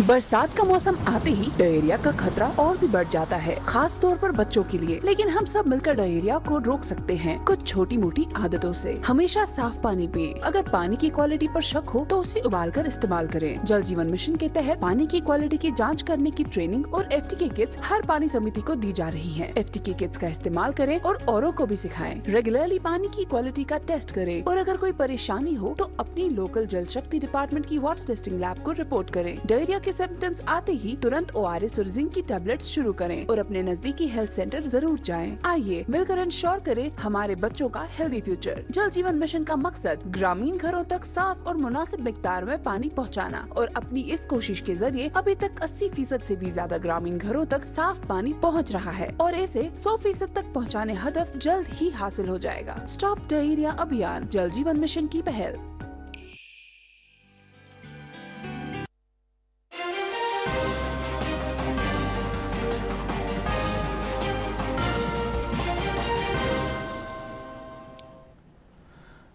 बरसात का मौसम आते ही डायरिया का खतरा और भी बढ़ जाता है, खास तौर पर बच्चों के लिए। लेकिन हम सब मिलकर डायरिया को रोक सकते हैं कुछ छोटी मोटी आदतों से। हमेशा साफ पानी पिए। अगर पानी की क्वालिटी पर शक हो तो उसे उबाल कर इस्तेमाल करें। जल जीवन मिशन के तहत पानी की क्वालिटी की जांच करने की ट्रेनिंग और FTK किट्स हर पानी समिति को दी जा रही है। FTK किट्स का इस्तेमाल करें और औरों को भी सिखाएं। रेगुलरली पानी की क्वालिटी का टेस्ट करें और अगर कोई परेशानी हो तो अपनी लोकल जल शक्ति डिपार्टमेंट की वाटर टेस्टिंग लैब को रिपोर्ट करें। डायरिया के सिम्टम्स आते ही तुरंत ORS और जिंक की टैबलेट्स शुरू करें और अपने नजदीकी हेल्थ सेंटर जरूर जाएं। आइए मिलकर इंश्योर करें हमारे बच्चों का हेल्दी फ्यूचर। जल जीवन मिशन का मकसद ग्रामीण घरों तक साफ और मुनासिब मिकदार में पानी पहुंचाना, और अपनी इस कोशिश के जरिए अभी तक 80% से भी ज्यादा ग्रामीण घरों तक साफ पानी पहुंच रहा है और इसे 100% तक पहुंचाने हदफ जल्द ही हासिल हो जाएगा। स्टॉप डायरिया अभियान जल जीवन मिशन की पहल।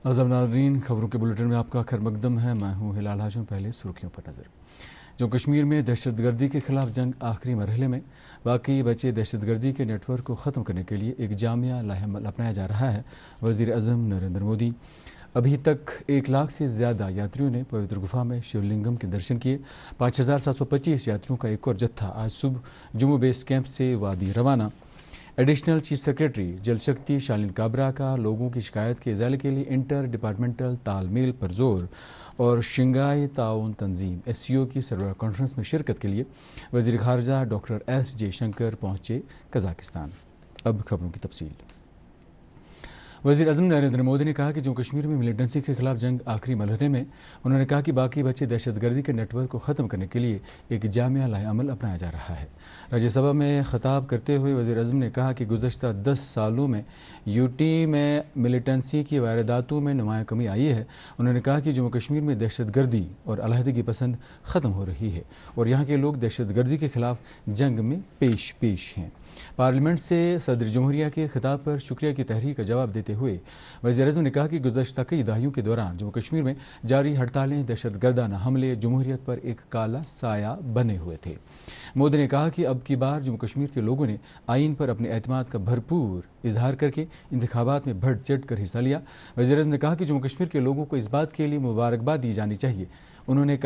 आज़म नाज़रीन, खबरों के बुलेटिन में आपका खैर मकदम है। मैं हूं हिलाल हाशिम। पहले सुर्खियों पर नजर। जम्मू कश्मीर में दहशतगर्दी के खिलाफ जंग आखिरी मरहले में। बाकी बचे दहशतगर्दी के नेटवर्क को ख़त्म करने के लिए एक जामिया लाहेअमल अपनाया जा रहा है। वज़ीर आज़म नरेंद्र मोदी। अभी तक 1 लाख से ज़्यादा यात्रियों ने पवित्र गुफा में शिवलिंगम के दर्शन किए। 5725 यात्रियों का एक और जत्था आज सुबह जम्मू बेस कैंप से वादी रवाना। एडिशनल चीफ सेक्रेटरी जल शक्ति शालीन काबरा का लोगों की शिकायत के इज़ाले के लिए इंटर डिपार्टमेंटल तालमेल पर जोर। और शंघाई ताउन तंजीम SCO की सर्वर कॉन्फ्रेंस में शिरकत के लिए वज़ीर ख़ारजा डॉक्टर S जयशंकर पहुंचे कज़ाकिस्तान। अब खबरों की तफसील। वज़ीर आज़म नरेंद्र मोदी ने कहा कि जम्मू कश्मीर में मिलिटेंसी के खिलाफ जंग आखिरी मरहले में। उन्होंने कहा कि बाकी बचे दहशतगर्दी के नेटवर्क को ख़त्म करने के लिए एक जामिया लाहेअमल अपनाया जा रहा है। राज्यसभा में खिताब करते हुए वज़ीर आज़म ने कहा कि गुज़श्ता 10 सालों में UT में मिलिटेंसी की वारदातों में नुमायां कमी आई है। उन्होंने कहा कि जम्मू कश्मीर में दहशतगर्दी और अलहदगी पसंद ख़त्म हो रही है और यहाँ के लोग दहशतगर्दी के खिलाफ जंग में पेश हैं। पार्लियामेंट से सदर जमहूरिया के खिताब पर शुक्रिया की तहरीक का जवाब देते हुए वज़ीर आज़म ने कहा कि गुज़श्ता कई दहाइयों के दौरान जम्मू कश्मीर में जारी हड़तालें, दहशतगर्दाना हमले जमहूरियत पर एक काला साया बने हुए थे। मोदी ने कहा कि अब की बार जम्मू कश्मीर के लोगों ने आइन पर अपने एतमाद का भरपूर इजहार करके इंतखाबात में बढ़ चढ़ कर हिस्सा लिया। वज़ीर आज़म ने कहा कि जम्मू कश्मीर के लोगों को इस बात के लिए मुबारकबाद दी जानी चाहिए। उन्होंने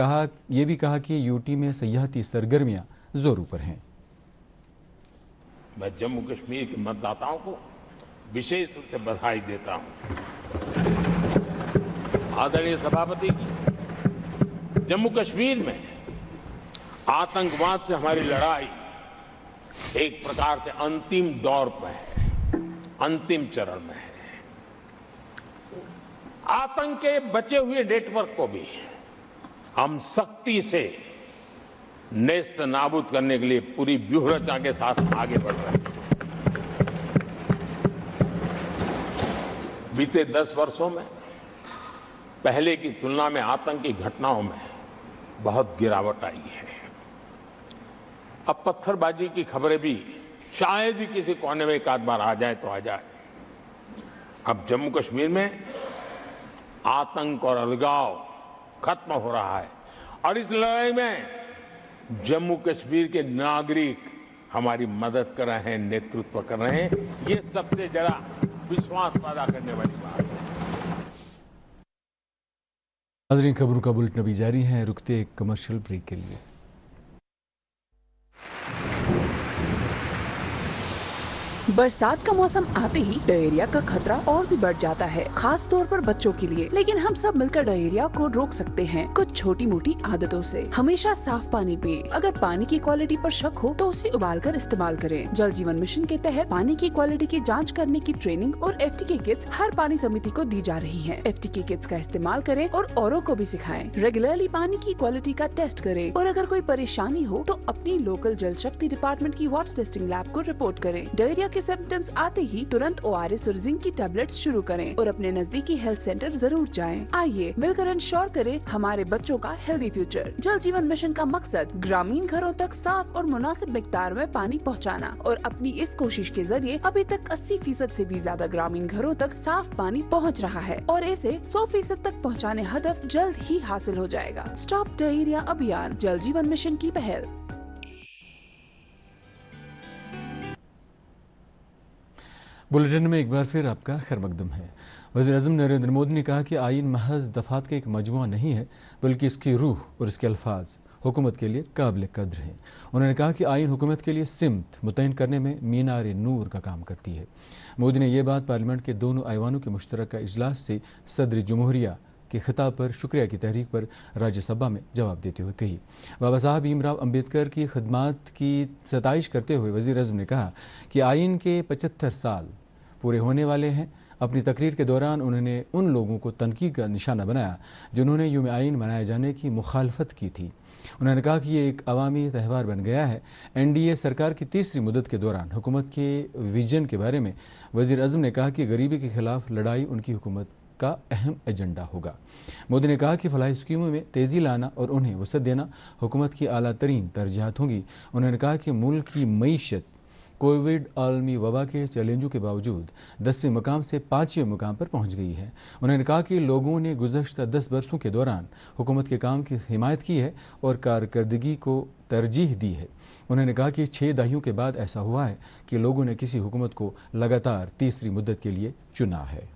ये भी कहा कि UT में सयाहती सरगर्मियां जोरों पर हैं। मैं जम्मू कश्मीर के मतदाताओं को विशेष रूप से बधाई देता हूं। आदरणीय सभापति, जम्मू कश्मीर में आतंकवाद से हमारी लड़ाई एक प्रकार से अंतिम दौर में है, अंतिम चरण में है। आतंक के बचे हुए नेटवर्क को भी हम सख्ती से नेस्त नाबूद करने के लिए पूरी व्यूह रचना के साथ आगे बढ़ रहे हैं। बीते 10 वर्षों में पहले की तुलना में आतंकी घटनाओं में बहुत गिरावट आई है। अब पत्थरबाजी की खबरें भी शायद ही किसी कोने में एक आध बार आ जाए तो आ जाए। अब जम्मू कश्मीर में आतंक और अलगाव खत्म हो रहा है और इस लड़ाई में जम्मू कश्मीर के नागरिक हमारी मदद कर रहे हैं, नेतृत्व कर रहे हैं। ये सबसे जरा विश्वास पैदा करने वाली बात है। नाज़रीन, खबरों का बुलेटिन अभी जारी है। रुकते एक कमर्शियल ब्रेक के लिए। बरसात का मौसम आते ही डायरिया का खतरा और भी बढ़ जाता है, खास तौर पर बच्चों के लिए। लेकिन हम सब मिलकर डायरिया को रोक सकते हैं कुछ छोटी मोटी आदतों से। हमेशा साफ पानी पिए। अगर पानी की क्वालिटी पर शक हो तो उसे उबाल कर इस्तेमाल करें। जल जीवन मिशन के तहत पानी की क्वालिटी की जांच करने की ट्रेनिंग और FTK किट्स हर पानी समिति को दी जा रही है। FTK किट्स का इस्तेमाल करें और औरों को भी सिखाएं। रेगुलरली पानी की क्वालिटी का टेस्ट करें और अगर कोई परेशानी हो तो अपनी लोकल जल शक्ति डिपार्टमेंट की वाटर टेस्टिंग लैब को रिपोर्ट करें। डायरिया के सिम्टम्स आते ही तुरंत ORS और जिंक की टैबलेट्स शुरू करें और अपने नजदीकी हेल्थ सेंटर जरूर जाएं। आइए मिलकर इंश्योर करें हमारे बच्चों का हेल्दी फ्यूचर। जल जीवन मिशन का मकसद ग्रामीण घरों तक साफ और मुनासिब मिकदार में पानी पहुंचाना, और अपनी इस कोशिश के जरिए अभी तक 80% से भी ज्यादा ग्रामीण घरों तक साफ पानी पहुंच रहा है और इसे 100% तक पहुंचाने हदफ जल्द ही हासिल हो जाएगा। स्टॉप डायरिया अभियान जल जीवन मिशन की पहल। बुलेटिन में एक बार फिर आपका खैर मकदम है। वज़ीर-ए-आज़म नरेंद्र मोदी ने कहा कि आईन महज दफात का एक मजमुआ नहीं है, बल्कि इसकी रूह और इसके अल्फाज हुकूमत के लिए काबिल कद्र हैं। उन्होंने कहा कि आईन हुकूमत के लिए सिमत मुतय्यन करने में मीनार नूर का काम करती है। मोदी ने यह बात पार्लियामेंट के दोनों ऐवानों के मुश्तरका इजलास से सदर जमहूरिया के खिताब पर शुक्रिया की तहरीक पर राज्यसभा में जवाब देते हुए कही। बाबा साहब भीमराव अंबेडकर की खिदमात की सताइश करते हुए वज़ीर-ए-आज़म ने कहा कि आईन के 75 साल पूरे होने वाले हैं। अपनी तकरीर के दौरान उन्होंने उन लोगों को तनकीद का निशाना बनाया जिन्होंने यूम आईन मनाए जाने की मुखालफत की थी। उन्होंने कहा कि ये एक अवामी त्यौहार बन गया है। एनडीए सरकार की तीसरी मुद्दत के दौरान हुकूमत के विजन के बारे में वज़ीर-ए-आज़म ने कहा कि गरीबी के खिलाफ लड़ाई उनकी हुकूमत का अहम एजेंडा होगा। मोदी ने कहा कि फलाही स्कीमों में तेजी लाना और उन्हें वसअत देना हुकूमत की आला तरीन तरजीहात होंगी। उन्होंने कहा कि मुल्क की मईशत कोविड आलमी वबा के चैलेंजों के बावजूद 10वें मुकाम से 5वें मुकाम पर पहुंच गई है। उन्होंने कहा कि लोगों ने गुज़श्ता 10 बरसों के दौरान हुकूमत के काम की हिमायत की है और कारकर्दगी को तरजीह दी है। उन्होंने कहा कि 6 दहाइयों के बाद ऐसा हुआ है कि लोगों ने किसी हुकूमत को लगातार तीसरी मुद्दत के लिए चुना है।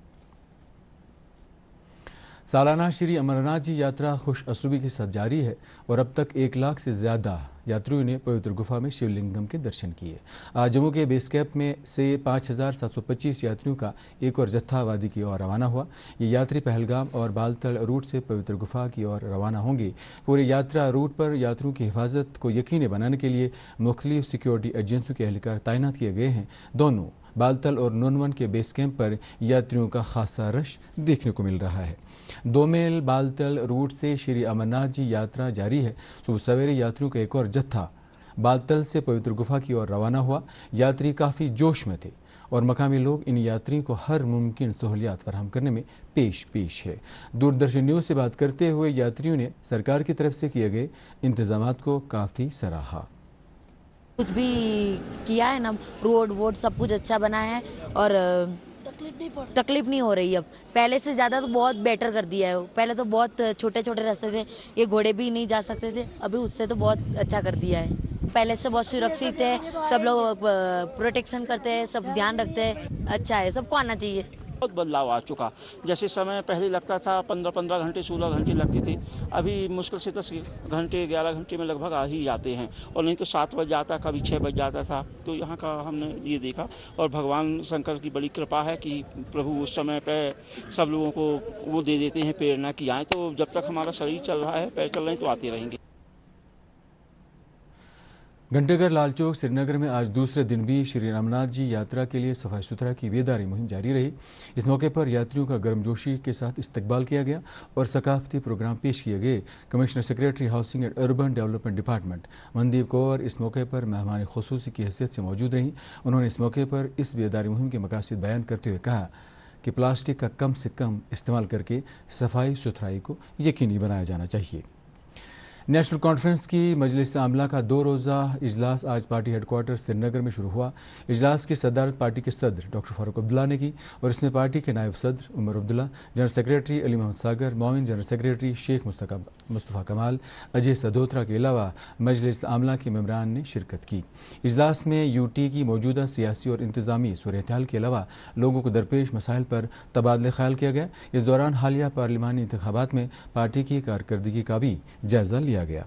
सालाना श्री अमरनाथ जी यात्रा खुश असलूबी के साथ जारी है और अब तक 1 लाख से ज्यादा यात्रियों ने पवित्र गुफा में शिवलिंगम के दर्शन किए। आज जम्मू के बेस कैंप में से 5725 यात्रियों का एक और जत्था वादी की ओर रवाना हुआ। ये यात्री पहलगाम और बालतल रूट से पवित्र गुफा की ओर रवाना होंगे। पूरे यात्रा रूट पर यात्रियों की हिफाजत को यकीनी बनाने के लिए मुख्तलिफ सिक्योरिटी एजेंसियों के एहलकार तैनात किए गए हैं। दोनों बालतल और नूनवन के बेस कैंप पर यात्रियों का खासा रश देखने को मिल रहा है। 2 मील बालतल रूट से श्री अमरनाथ जी यात्रा जारी है। सुबह सवेरे यात्रियों का एक और जत्था बालतल से पवित्र गुफा की ओर रवाना हुआ। यात्री काफी जोश में थे और मकामी लोग इन यात्रियों को हर मुमकिन सहूलियात फराहम करने में पेश है। दूरदर्शन न्यूज से बात करते हुए यात्रियों ने सरकार की तरफ से किए गए इंतजामात को काफी सराहा। कुछ भी किया है ना, रोड वोड सब कुछ अच्छा बना है और तकलीफ नहीं हो रही। अब पहले से ज्यादा तो बहुत बेटर कर दिया है। पहले तो बहुत छोटे छोटे रास्ते थे, ये घोड़े भी नहीं जा सकते थे, अभी उससे तो बहुत अच्छा कर दिया है। पहले से बहुत सुरक्षित है, सब लोग प्रोटेक्शन करते हैं, सब ध्यान रखते हैं। अच्छा है, सबको आना चाहिए। बहुत बदलाव आ चुका। जैसे समय पहले लगता था 15-15 घंटे 16 घंटे लगते थे, अभी मुश्किल से 10 घंटे 11 घंटे में लगभग आ ही जाते हैं। और नहीं तो 7 बज जाता, कभी 6 बज जाता था। तो यहाँ का हमने ये देखा और भगवान शंकर की बड़ी कृपा है कि प्रभु उस समय पे सब लोगों को वो दे देते हैं प्रेरणा की आए। तो जब तक हमारा शरीर चल रहा है, पैर चल रहे हैं, तो आते रहेंगे। घंटेघर लालचौक श्रीनगर में आज दूसरे दिन भी श्री रामनाथ जी यात्रा के लिए सफाई सुथरा की बेदारी मुहिम जारी रही। इस मौके पर यात्रियों का गर्मजोशी के साथ इस्तकबाल किया गया और सकाफती प्रोग्राम पेश किए गए। Commissioner secretary housing and urban development department Mandeep Kaur इस मौके पर मेहमान खुसूसी की हैसियत से मौजूद रहीं। उन्होंने इस मौके पर इस बेदारी मुहिम के मकासद बयान करते हुए कहा कि प्लास्टिक का कम से कम इस्तेमाल करके सफाई सुथराई को यकीनी बनाया जाना चाहिए। नेशनल कॉन्फ्रेंस की मजलिस आमला का 2 रोज़ा इजलास आज पार्टी हेडक्वार्टर श्रीनगर में शुरू हुआ। इजलास की सदारत पार्टी के सदर डॉक्टर फारूक अब्दुल्ला ने की और इसमें पार्टी के नायब सदर Omar Abdullah, general secretary Ali Mohammad Sagar, मौमिन general secretary Sheikh Mustafa कमाल, अजय सदोत्रा के अलावा मजलिस आमला के मेंबरान ने शिरकत की। इजलास में यूटी की मौजूदा सियासी और इंतजामी सूरत-ए-हाल के अलावा लोगों को दरपेश मसाइल पर तबादला ख्याल किया गया। इस दौरान हालिया पार्लिमानी इंतखाबात में पार्टी की कारकर्दगी का भी जायजा लिया गया।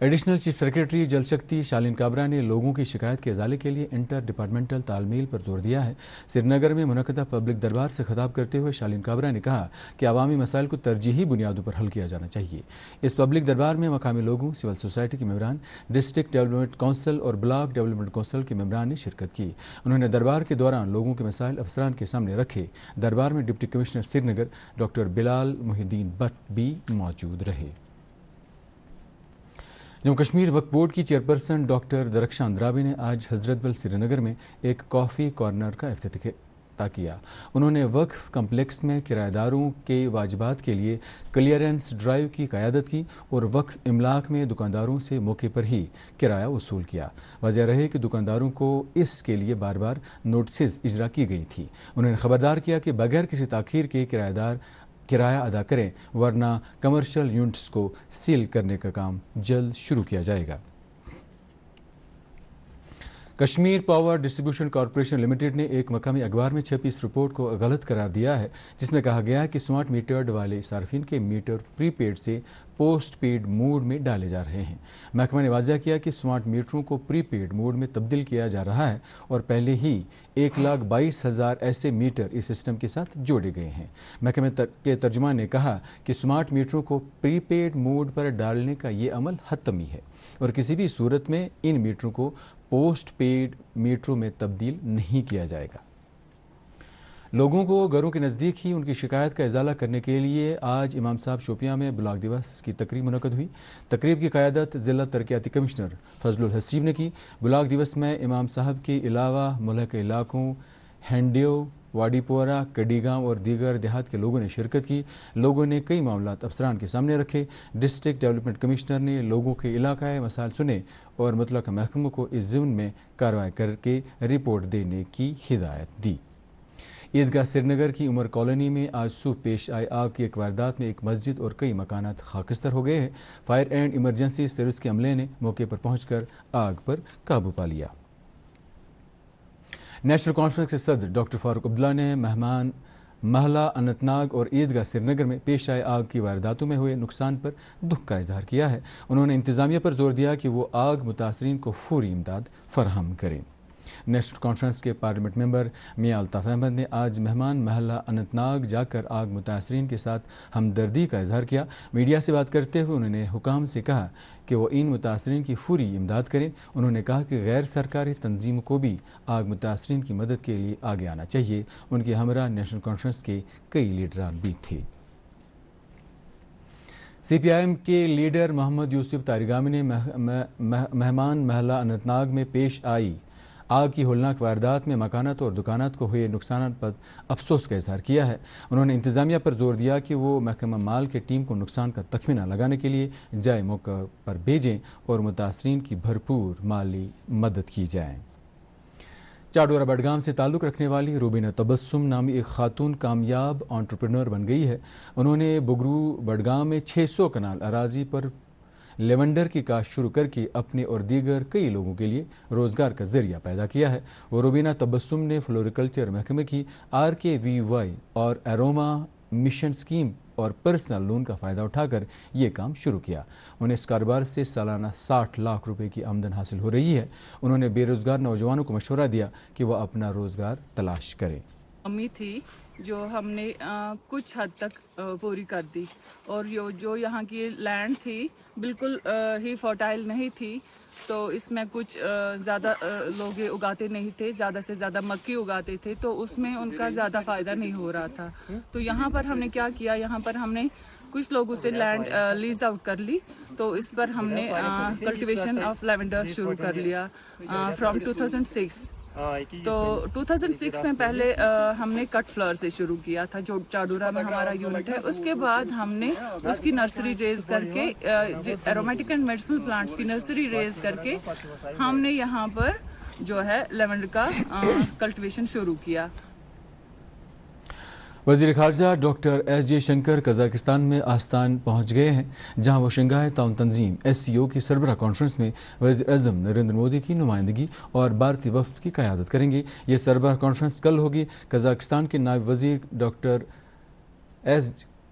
एडिशनल चीफ सेक्रेटरी जल शक्ति शालीन काबरा ने लोगों की शिकायत के इजाले के लिए इंटर डिपार्टमेंटल तालमेल पर जोर दिया है। श्रीनगर में मुनक़दा पब्लिक दरबार से खिताब करते हुए शालीन काबरा ने कहा कि अवामी मसाइल को तरजीही बुनियादों पर हल किया जाना चाहिए। इस पब्लिक दरबार में मकामी लोगों, सिविल सोसाइटी के मेंबरान, डिस्ट्रिक्ट डेवलपमेंट काउंसिल और ब्लॉक डेवलपमेंट काउंसिल के मेंबरान ने शिरकत की। उन्होंने दरबार के दौरान लोगों के मसाइल अफसरान के सामने रखे। दरबार में deputy commissioner Srinagar doctor Bilal Mohyeddin Bhatt भी मौजूद रहे। जम्मू कश्मीर वक्फ बोर्ड की चेयरपर्सन डॉक्टर दरख्शान अंद्राबी ने आज हजरत बल श्रीनगर में एक कॉफ़ी कॉर्नर का इफ्तिताह किया। उन्होंने वक्फ कम्प्लेक्स में किराएदारों के वाजिबात के लिए क्लियरेंस ड्राइव की क़यादत की और वक्फ इमलाक में दुकानदारों से मौके पर ही किराया वसूल किया। वजह रहे कि दुकानदारों को इसके लिए बार बार नोटिस इजरा की गई थी। उन्होंने खबरदार किया कि बगैर किसी ताख़ीर के किराया अदा करें, वरना कमर्शियल यूनिट्स को सील करने का काम जल्द शुरू किया जाएगा। Kashmir power distribution corporation limited ने एक मकामी अखबार में छपी इस रिपोर्ट को गलत करार दिया है, जिसमें कहा गया है कि स्मार्ट मीटर्ड वाले सार्फिन के मीटर प्रीपेड से पोस्ट पेड मोड में डाले जा रहे हैं। महकमा ने वाज़ह किया कि स्मार्ट मीटरों को प्रीपेड मोड में तब्दील किया जा रहा है और पहले ही 1,22,000 ऐसे मीटर इस सिस्टम के साथ जोड़े गए हैं। महकमे के तर्जुमान ने कहा कि स्मार्ट मीटरों को प्रीपेड मोड पर डालने का ये अमल हतमी है और किसी भी सूरत में इन मीटरों को पोस्ट पेड मीटरों में तब्दील नहीं किया जाएगा। लोगों को घरों के नज़दीक ही उनकी शिकायत का इजाला करने के लिए आज इमाम साहब शोपियां में ब्लॉक दिवस की तकरीब मुनक़द हुई। तकरीब की क़यादत ज़िला तरक्याती कमिश्नर फजलुल हसीब ने की। ब्लॉक दिवस में इमाम साहब के अलावा मुल्क के इलाकों हैंडियो, वाडीपोरा, कड़ीगांव और दीगर देहात के लोगों ने शिरकत की। लोगों ने कई मामलात अफसरान के सामने रखे। डिस्ट्रिक्ट डेवलपमेंट कमिश्नर ने लोगों के इलाकाई मसाइल सुने और मुतलका महकमों को इस ज़िम्न में कार्रवाई करके रिपोर्ट देने की हिदायत दी। ईदगाह श्रीनगर की उमर कॉलोनी में आज सुबह पेश आई आग की एक वारदात में एक मस्जिद और कई मकानात खाकिस्तर हो गए हैं। फायर एंड इमरजेंसी सर्विस के अमले ने मौके पर पहुंचकर आग पर काबू पा लिया। नेशनल कॉन्फ्रेंस के सदर डॉक्टर फारूक अब्दुल्ला ने मेहमान महला अनंतनाग और ईदगाह श्रीनगर में पेश आए आग की वारदातों में हुए नुकसान पर दुख का इजहार किया है। उन्होंने इंतजामिया पर जोर दिया कि वो आग मुतासरीन को फौरी इमदाद फराहम करें। नेशनल कॉन्फ्रेंस के पार्लियामेंट मेंबर मियां अल्ताफ अहमद ने आज मेहमान महला अनंतनाग जाकर आग मुतासरीन के साथ हमदर्दी का इजहार किया। मीडिया से बात करते हुए उन्होंने हुकाम से कहा कि वो इन मुतासरीन की फौरी इमदाद करें। उन्होंने कहा कि गैर सरकारी तंजीमों को भी आग मुतासरीन की मदद के लिए आगे आना चाहिए। उनके हमरा नेशनल कॉन्फ्रेंस के कई लीडरान भी थे। CPIM के लीडर मोहम्मद यूसुफ तारिगामी ने मेहमान महला अनंतनाग में पेश आई आग की होलनाक वारदात में मकानात और दुकानात को हुए नुकसान पर अफसोस का इजहार किया है। उन्होंने इंतजामिया पर जोर दिया कि वो महकमा माल के टीम को नुकसान का तखमीना लगाने के लिए जाए मौका पर भेजें और मुतासरीन की भरपूर माली मदद की जाए। चाडोरा बडगाम से ताल्लुक़ रखने वाली रूबीना तबस्सुम नामी एक खातून कामयाब एंटरप्रेन्योर बन गई है। उन्होंने बुगरू बडगाम में 600 कनाल अराजी पर लेवेंडर की काश्त शुरू करके अपने और दीगर कई लोगों के लिए रोजगार का जरिया पैदा किया है। वो रूबीना तबस्सुम ने फ्लोरिकल्चर महकमे की RKVY और एरोमा मिशन स्कीम और पर्सनल लोन का फ़ायदा उठाकर ये काम शुरू किया। उन्हें इस कारोबार से सालाना 60 लाख रुपए की आमदन हासिल हो रही है। उन्होंने बेरोजगार नौजवानों को मशवरा दिया कि वह अपना रोजगार तलाश करें। कमी थी जो हमने कुछ हद तक पूरी कर दी और जो यहाँ की लैंड थी बिल्कुल ही फर्टाइल नहीं थी, तो इसमें कुछ ज़्यादा लोग उगाते नहीं थे, ज़्यादा से ज़्यादा मक्की उगाते थे, तो उसमें उनका ज़्यादा फ़ायदा नहीं हो रहा था। तो यहाँ पर हमने क्या किया, यहाँ पर हमने कुछ लोगों से लैंड लीज आउट कर ली, तो इस पर हमने कल्टीवेशन ऑफ लेवेंडर शुरू कर लिया फ्रॉम 2006। तो 2006 में पहले हमने कट फ्लावर से शुरू किया था, जो चाडोरा में हमारा यूनिट है। उसके बाद हमने उसकी नर्सरी रेज करके एरोमेटिक एंड मेडिसिनल प्लांट्स की नर्सरी रेज करके हमने यहाँ पर जो है लेवेंडर का कल्टीवेशन शुरू किया। वज़ीर ख़ारजा डॉक्टर S जयशंकर कज़ाकिस्तान में आस्तान पहुंच गए हैं, जहां वो शंघाई ताउन तंजीम SCO की सरबराह कॉन्फ्रेंस में वज़ीर आज़म नरेंद्र मोदी की नुमाइंदगी और भारतीय वफ़द की क़यादत करेंगे। ये सरबराह कॉन्फ्रेंस कल होगी। कज़ाकिस्तान के नायब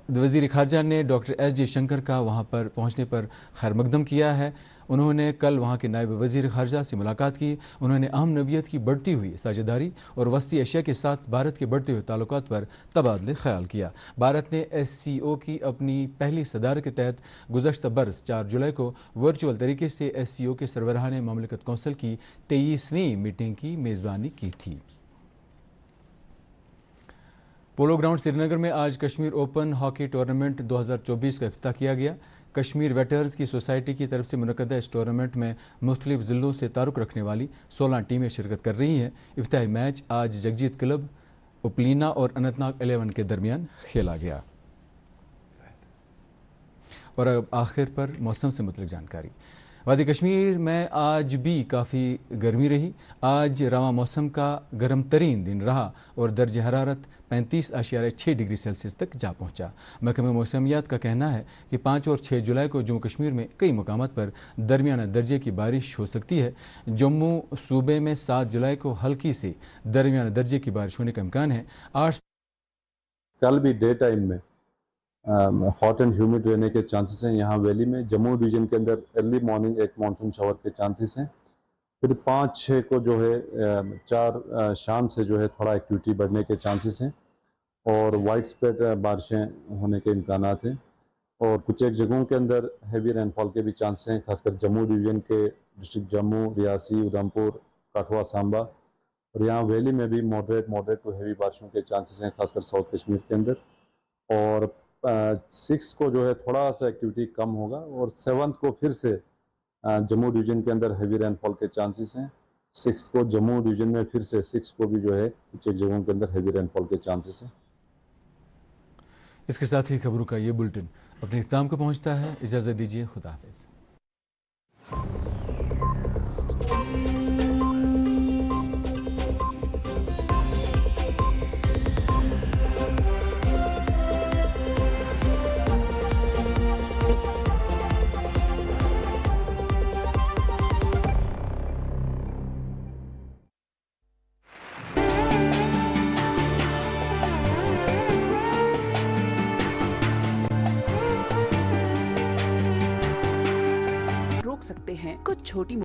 वज़ीर ख़ारजा ने डॉक्टर S जयशंकर का वहां पर पहुंचने पर खैर मकदम किया है। उन्होंने कल वहां के नायब वज़ीर ख़ारजा से मुलाकात की। उन्होंने अहम नवियत की बढ़ती हुई साझेदारी और वस्ती एशिया के साथ भारत के बढ़ते हुए ताल्लुकात पर तबादले ख्याल किया। भारत ने SCO की अपनी पहली सदारत के तहत गुज़श्ता बरस 4 जुलाई को वर्चुअल तरीके से SCO के सरबराहान ममलिकत कौंसिल की 23वीं मीटिंग की मेज़बानी की थी। पोलो ग्राउंड श्रीनगर में आज कश्मीर ओपन हॉकी टूर्नामेंट 2024 का इफ्तिताह किया गया। کشمیر ویٹرز کی سوسائٹی کی طرف سے منعقدہ اس ٹورنامنٹ میں مختلف ضلعوں سے تعلق رکھنے والی 16 ٹیمیں شرکت کر رہی ہیں۔ افتتاحی میچ آج جگجیت کلب اپلینا اور اننت ناگ 11 کے درمیان کھیلا گیا۔ اور اب آخر پر موسم سے متعلق جانکاری۔ وادی کشمیر میں آج بھی کافی گرمی رہی۔ آج رواں موسم کا گرم ترین دن رہا اور درجہ حرارت 35.6 ڈگری سیلسیس تک جا پہنچا۔ محکمہ موسمیات کا کہنا ہے کہ 5 اور 6 جولائی کو جموں کشمیر میں کئی مقامات پر درمیانہ درجے کی بارش ہو سکتی ہے۔ جموں صوبے میں 7 جولائی کو ہلکی سے درمیانہ درجے کی بارش ہونے کا امکان ہے۔ 8 کل بھی ڈے ٹائم میں ہاٹ اینڈ ہیومڈ رہنے کے چانسز ہیں یہاں ویلی میں۔ جموں ریجن کے اندر ارلی مارننگ ایک مانسون شاور کے چانسز ہیں، پھر 5-6 کو جو ہے 4 شام سے جو ہے تھوڑا ایکٹیویٹی بڑھنے کے چانسز ہیں اور وائڈ اسپریڈ بارشیں ہونے کے امکانات ہیں، اور کچھ ایک جگہوں کے اندر ہیوی رین فال کے بھی چانسز ہیں، خاص کر جموں ڈویژن کے ڈسٹرکٹ جموں، ریاسی، ادھمپور، کٹھوا، سامبا، اور یہاں ویلی میں بھی ماڈریٹ ٹو ہیوی بارشوں کے چانسز ہیں، خاص کر ساؤتھ کشمیر کے اندر۔ اور 6 کو جو ہے تھوڑا سا ایکٹیویٹی کم ہوگا، اور 7 کو پھر سے جموں ڈویژن کے اندر ہیوی رین فال کے چانسز ہیں۔ 6 کو جموں ڈویژن میں پھر سے 6 کو بھی جو ہے کچھ ایک جگہوں کے اندر ہیوی رین فال کے چانسز ہیں۔ اس کے ساتھ ہی خبروں کا یہ بلٹن اپنے اختتام کو پہنچتا ہے۔ اجازت دیجیے، خدا حافظ۔ रोक सकते हैं। कुछ छोटी